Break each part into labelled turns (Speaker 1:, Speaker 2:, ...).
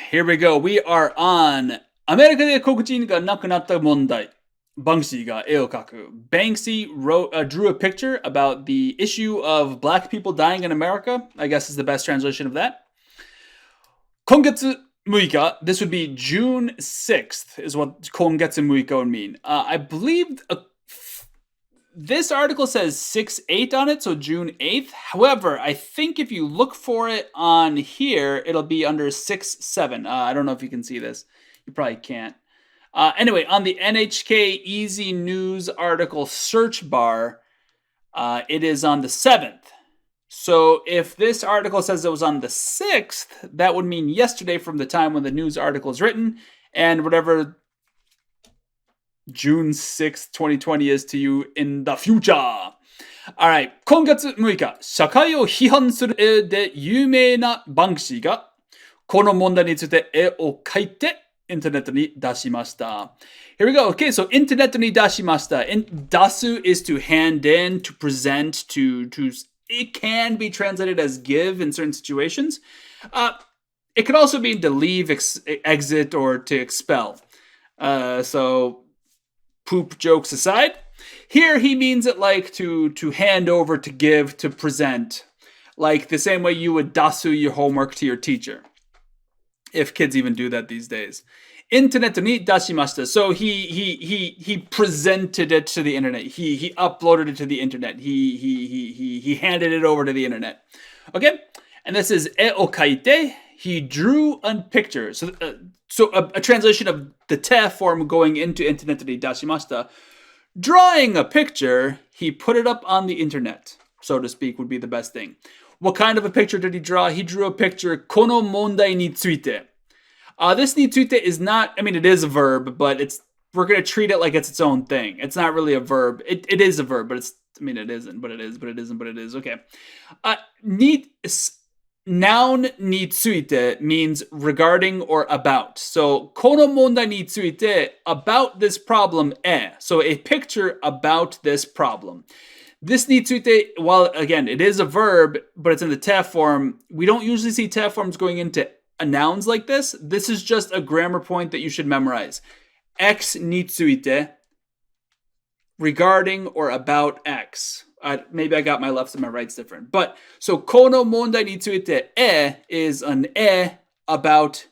Speaker 1: Here we go. We are on アメリカで黒人が亡くなった問題。Banksy が絵を描く。Banksy drew a picture about the issue of black people dying in America. I guess is the best translation of that. 今月6日, this would be June 6th, is what 今月6日would mean. I believe this article says 6/8 on it, so June 8th. However, I think if you look for it on here, it'll be under 6/7. I don't know if you can see this. You probably can't. Anyway, on the NHK Easy News article search bar, it is on the 7th. So if this article says it was on the 6th, that would mean yesterday from the time when the news article is written, and whatever June 6th, 2020 is to you in the future. Alright, 今月6日、社会を批判する絵で有名なバンクシーが、この問題について絵を描いて、インターネットに出しました。Here we go. Okay, so インターネットに出しました。出す is to hand in, to present, to it can be translated as give in certain situations. It could also mean to leave, exit, or to expel. So poop jokes aside, here he means it like to hand over, to give, to present, like the same way you would dasu your homework to your teacher, if kids even do that these days. Internet ni dashimashita. So he presented it to the internet. He uploaded it to the internet. He handed it over to the internet. Okay, and this is e o kaite. He drew a picture. So a translation of the te form going into internet ni dashimashita. Drawing a picture, he put it up on the internet, so to speak, would be the best thing. What kind of a picture did he draw? He drew a picture, kono mondai ni tsuite. This ni tsuite is not, I mean, it is a verb, but we're going to treat it like it's its own thing. It's not really a verb. It is a verb, but it isn't, but it is, but it isn't, but it is. Okay. Noun ni tsuite means regarding or about. So, kono mondai ni tsuite, about this problem So, a picture about this problem. This ni tsuite, well, again, it is a verb, but it's in the te form. We don't usually see te forms going into nouns like this. This is just a grammar point that you should memorize. X ni tsuite, regarding or about X. Maybe I got my lefts and my rights different. But, so, kono mondai ni tsuite, is an about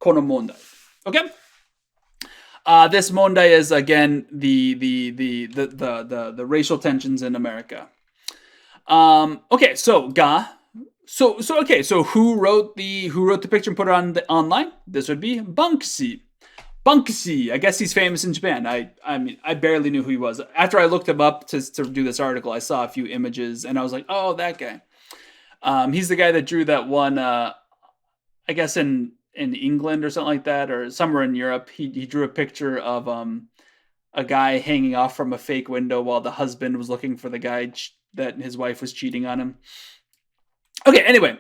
Speaker 1: kono mondai. Okay? This mondai is, again, the racial tensions in America. Okay, so, okay, so who wrote the picture and put it on online? This would be Banksy. Banksy, I guess he's famous in Japan. I mean, I barely knew who he was. After I looked him up to do this article, I saw a few images, and I was like, oh, that guy. He's the guy that drew that one, I guess in England or something like that, or somewhere in Europe. He drew a picture of a guy hanging off from a fake window while the husband was looking for the guy that his wife was cheating on him. Okay, anyway,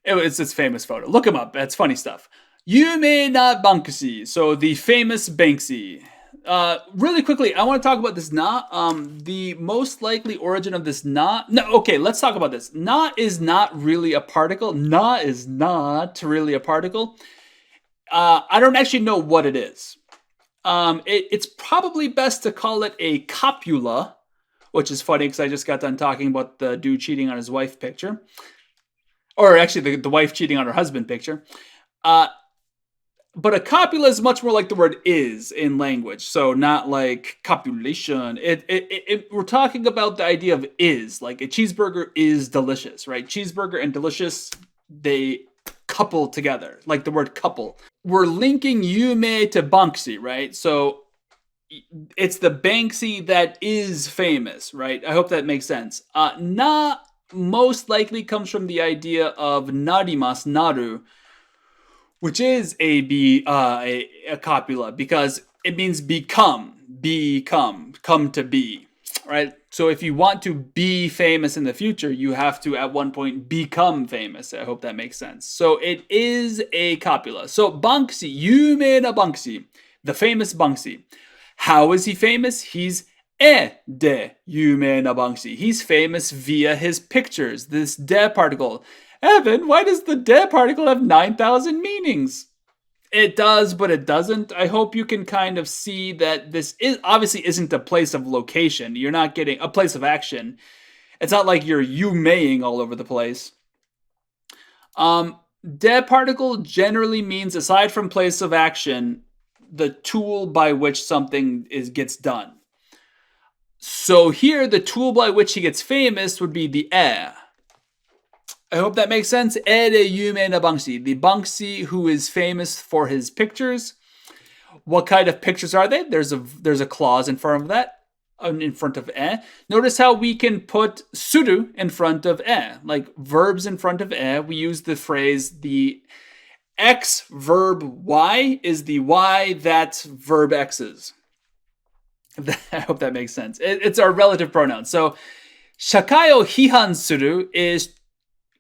Speaker 1: it's this famous photo. Look him up. That's funny stuff. Yume na Banksy. So the famous Banksy. Really quickly, I want to talk about this na. The most likely origin of this na. No, okay, let's talk about this. Na is not really a particle. Na is not really a particle. I don't actually know what it is. It's probably best to call it a copula, which is funny because I just got done talking about the dude cheating on his wife picture. Or actually the wife cheating on her husband picture. But a copula is much more like the word is in language. So not like copulation. We're talking about the idea of is. Like a cheeseburger is delicious, right? Cheeseburger and delicious, they couple together. Like the word couple. We're linking Yume to Banksy, right? So it's the Banksy that is famous, right? I hope that makes sense. Na most likely comes from the idea of narimas, naru, which is a copula because it means become, come to be, right? So if you want to be famous in the future, you have to at one point become famous. I hope that makes sense. So it is a copula. So Banksy, yume na Banksy, the famous Banksy. How is he famous? He's で有名な Banksy. He's famous via his pictures. This de particle. Evan, why does the de particle have 9,000 meanings? It does, but it doesn't. I hope you can kind of see that this obviously isn't a place of location. You're not getting a place of action. It's not like you're maying all over the place. De particle generally means, aside from place of action, the tool by which something gets done. So here, the tool by which he gets famous would be the I hope that makes sense. De yume na Banksy. The Banksy who is famous for his pictures. What kind of pictures are they? There's a clause in front of that. In front of Notice how we can put suru in front of like verbs in front of we use the phrase the X verb Y is the Y that verb X is. I hope that makes sense. It's our relative pronoun. So shakai o hihan suru is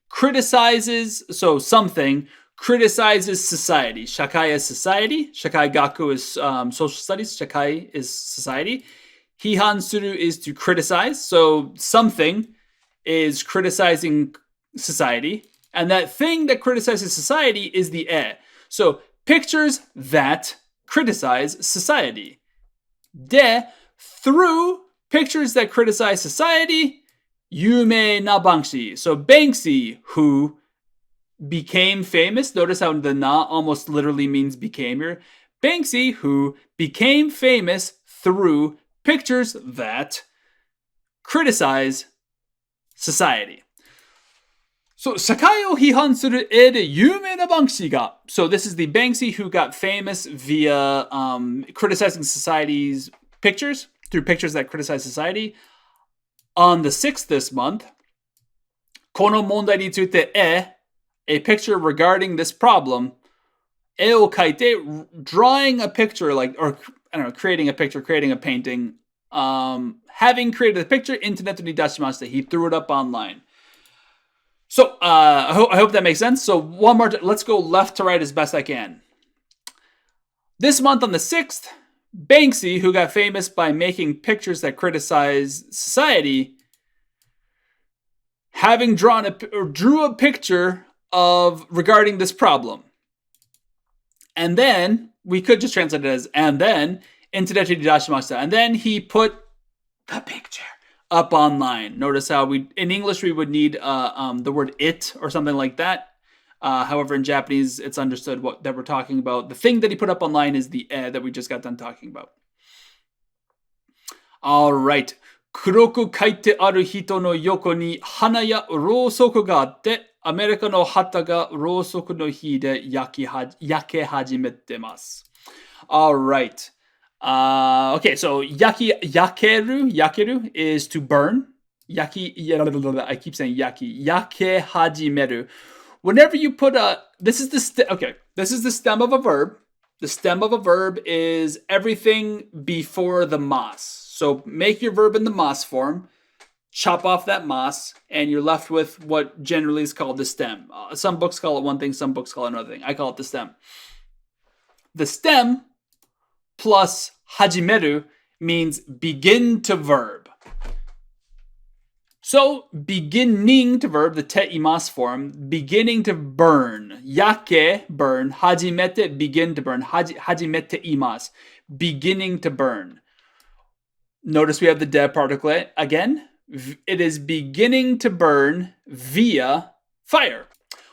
Speaker 1: criticizes, so something criticizes society. Shakai is society. Shakai gaku is social studies. Shakai is society. Hihan suru is to criticize. So something is criticizing society. And that thing that criticizes society is the So pictures that criticize society. Through pictures that criticize society, yume na Banksy. So Banksy, who became famous. Notice how the na almost literally means became here. Banksy, who became famous through pictures that criticize society. So, shakai o hihan suru e de yume na Banksy ga. So this is the Banksy who got famous via criticizing society's pictures, through pictures that criticize society. On the 6th this month, kono mondai ni tsute a picture regarding this problem, o kaite, drawing a picture, creating a picture, creating a painting, having created a picture, internet ni dashimashita. He threw it up online. So, I hope that makes sense. So, one more, let's go left to right as best I can. This month on the 6th, Banksy, who got famous by making pictures that criticize society, having drew a picture regarding this problem. And then, we could just translate it as, and then, internet ni dashimashita. And then he put the picture up online. Notice how in English we would need the word it or something like that. However, in Japanese, it's understood that we're talking about. The thing that he put up online is the that we just got done talking about. All right. 黒く書いてある人の横に花やろうそくがあって、アメリカの旗がろうそくの火で焼け始めてます。All right. Okay, so yakeru is to burn. I keep saying yakehajimeru. Whenever you put this is the stem of a verb. The stem of a verb is everything before the mas. So make your verb in the mas form, chop off that mas, and you're left with what generally is called the stem. Some books call it one thing, some books call it another thing. I call it the stem. The stem plus hajimeru means begin to verb. So beginning to verb, the te imas form, beginning to burn. Yake, burn. Hajimete, begin to burn. Hajimete imas, beginning to burn. Notice we have the de particle again. It is beginning to burn via fire.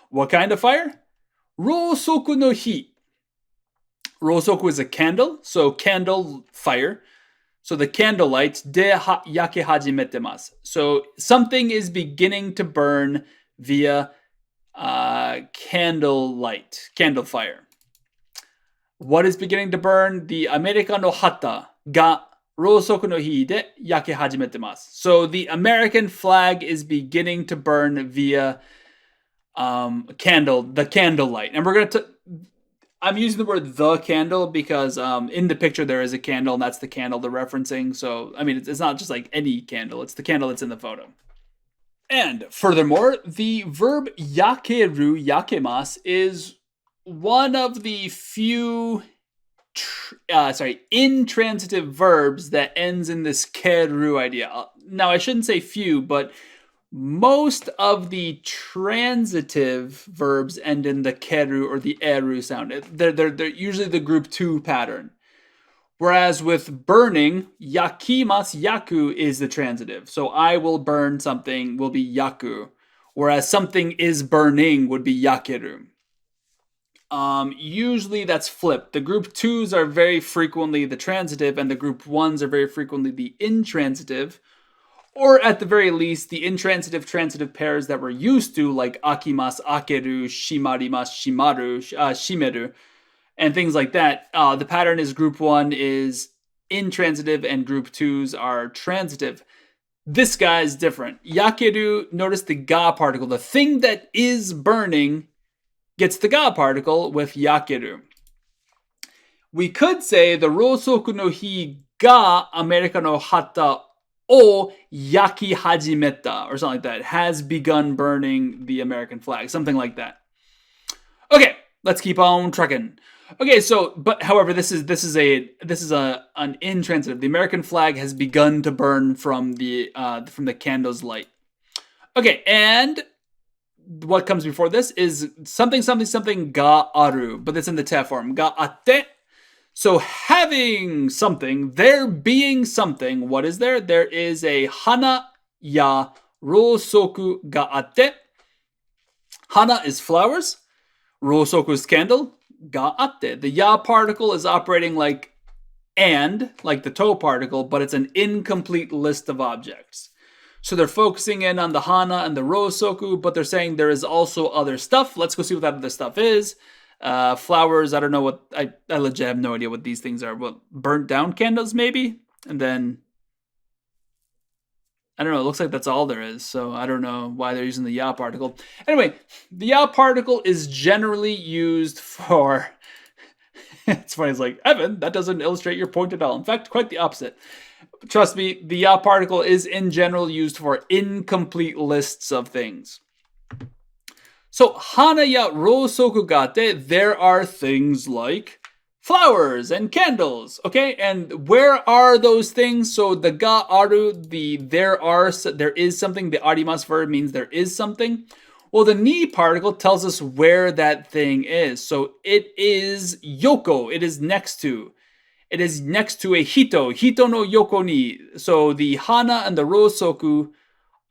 Speaker 1: What kind of fire? Rosoku no hi. Rosoku is a candle, so candle fire. So the candle light, yake hajimete masu. So something is beginning to burn via candle light, candle fire. What is beginning to burn? The America no hata ga rosoku no hi de yake hajimete masu. So the American flag is beginning to burn via the candle light. And we're going to I'm using the word the candle because in the picture there is a candle, and that's the candle they're referencing. So, I mean, it's not just like any candle. It's the candle that's in the photo. And furthermore, the verb yakeru, yakemas, is one of the few intransitive verbs that ends in this keru idea. Now, I shouldn't say few, but most of the transitive verbs end in the keru or the eru sound. They're usually the group 2 pattern. Whereas with burning, yakimasu, yaku is the transitive. So I will burn something will be yaku. Whereas something is burning would be yakeru. Usually that's flipped. The group 2s are very frequently the transitive, and the group 1s are very frequently the intransitive. Or at the very least, the intransitive transitive pairs that we're used to, like akimasu, akeru, shimarimasu, shimaru, shimeru, and things like that. The pattern is group 1 is intransitive and group 2s are transitive. This guy is different. Yakeru, notice the ga particle. The thing that is burning gets the ga particle with yakeru. We could say the rosoku no hi ga America no hata o yaki hajimeta, or something like that. Has begun burning the American flag. Something like that. Okay, let's keep on trucking. Okay, so however, this is an intransitive. The American flag has begun to burn from the candle's light. Okay, and what comes before this is something ga aru, but it's in the te form. Ga atte. So having something, there being something, what is there? There is a hana ya rosoku ga atte. Hana is flowers. Rosoku is candle. Ga atte. The ya particle is operating like the to particle, but it's an incomplete list of objects. So they're focusing in on the hana and the rosoku, but they're saying there is also other stuff. Let's go see what that other stuff is. Flowers, I don't know what, I legit have no idea what these things are. What, burnt down candles maybe? And then, I don't know, it looks like that's all there is. So I don't know why they're using the ya particle. Anyway, the ya particle is generally used for, it's funny, it's like, Evan, that doesn't illustrate your point at all. In fact, quite the opposite. Trust me, the ya particle is in general used for incomplete lists of things. So, hana ya rosoku ga atte, there are things like flowers and candles, okay? And where are those things? So the ga aru, there is something, the arimasu verb means there is something. Well, the ni particle tells us where that thing is. So it is yoko, it is next to. It is next to a hito no yoko ni. So the hana and the rosoku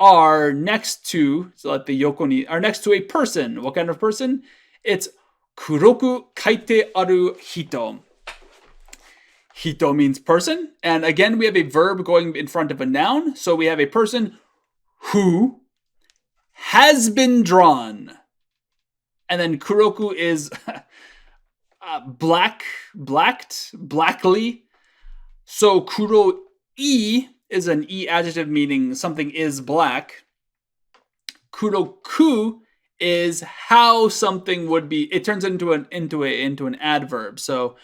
Speaker 1: are next to, so like the yoko ni, are next to a person. What kind of person? It's kuroku kaite aru hito. Hito means person. And again, we have a verb going in front of a noun. So we have a person who has been drawn. And then kuroku is blackly. So kuro-i is an e adjective meaning something is black. Kuroku is how something would be. It turns into an adverb. So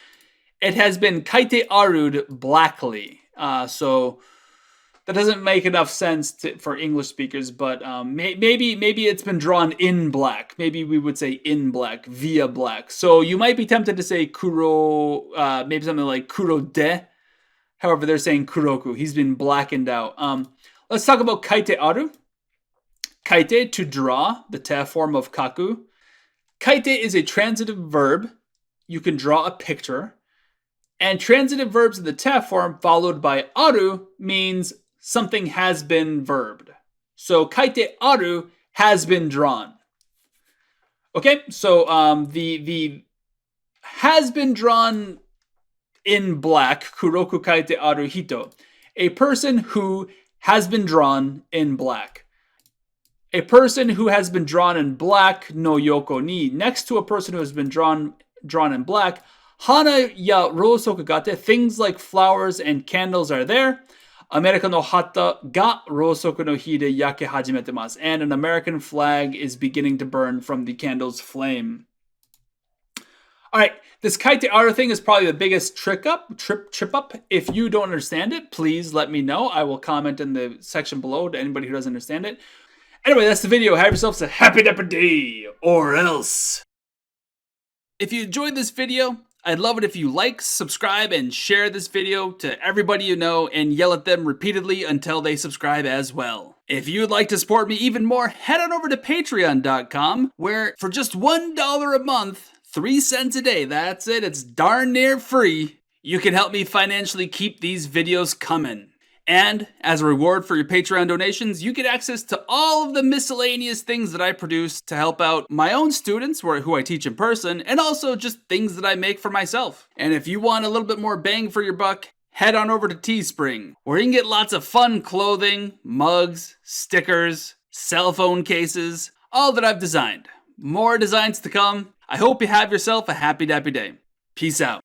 Speaker 1: it has been kaite arud blackly. So that doesn't make enough sense for English speakers, but maybe it's been drawn in black. Maybe we would say in black, via black. So you might be tempted to say kuro, maybe something like kuro de. However, they're saying kuroku. He's been blackened out. Let's talk about kaite aru. Kaite, to draw, the te form of kaku. Kaite is a transitive verb. You can draw a picture. And transitive verbs in the te form followed by aru means something has been verbed. So kaite aru has been drawn. Okay, so the has been drawn in black, kuroku kaite aru hito. A person who has been drawn in black. A person who has been drawn in black, no yoko ni. Next to a person who has been drawn in black, hana ya rosoku ga atte, things like flowers and candles are there. America no hata ga rosoku no hi de yake hajimete masu. And an American flag is beginning to burn from the candle's flame. All right, this kaite aru thing is probably the biggest trip up. If you don't understand it, please let me know. I will comment in the section below to anybody who doesn't understand it. Anyway, that's the video. Have yourselves a happy dapper day, or else. If you enjoyed this video, I'd love it if you like, subscribe, and share this video to everybody you know and yell at them repeatedly until they subscribe as well. If you'd like to support me even more, head on over to patreon.com, where for just $1 a month, 3 cents a day, that's it, it's darn near free, you can help me financially keep these videos coming. And as a reward for your Patreon donations, you get access to all of the miscellaneous things that I produce to help out my own students who I teach in person, and also just things that I make for myself. And if you want a little bit more bang for your buck, head on over to Teespring, where you can get lots of fun clothing, mugs, stickers, cell phone cases, all that I've designed. More designs to come. I hope you have yourself a happy dappy day. Peace out.